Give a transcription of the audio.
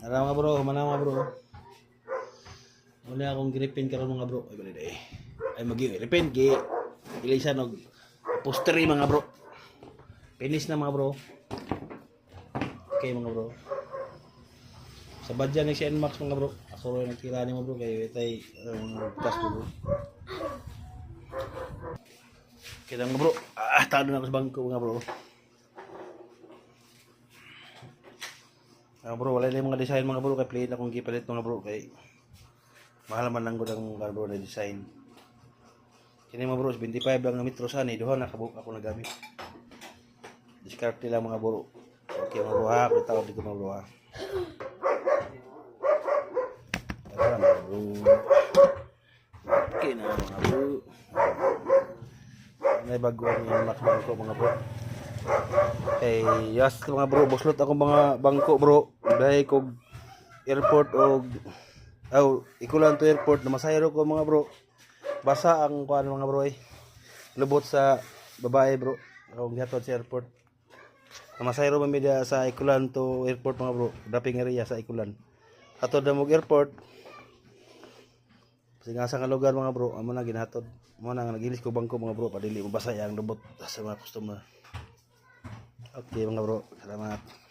Ara mga bro, humana mga bro. Wala akong gripin karon mga bro. Ay bali eh. Ay magi-gripin gi ilisan og postery mga bro. Finish na mga bro. Okay mga bro. Sa badya ni si Nmax mga bro. Ako rin nagtira ni mga bro kay tay tas bro. Kita mga bro. Tado na ako sa bangko mga bro. Bro, wala na yung mga design mga bro, kay plain akong gipalit mga bro, kay mahal man lang ko ng mga bro na design. Kini mga bro, 25 lang na metro sana, duha nakabuk ako nagamit. Discard lang mga bro. Okay mga bro ha, kita ko dito mga bro ha. Tara mga bro. Okay na mga bro. May baguhan yung makbangko mga bro. Yes mga bro, buslot ako mga bangko bro. Dahil kog airport o ikulan to airport na masayro ko mga bro. Basa ang kuan mga bro eh. Lubot sa babae bro. Akong gihatod sa airport. Na masayro man media sa ikulan to airport mga bro. Dapping area sa ikulan. Hatod na mo airport. Sige sa nga lugar mga bro, amo na ginhatod. Mo na nagilis ko bangko mga bro, padili mo basa yang lubot sa mga customer. Okay mga bro, salamat.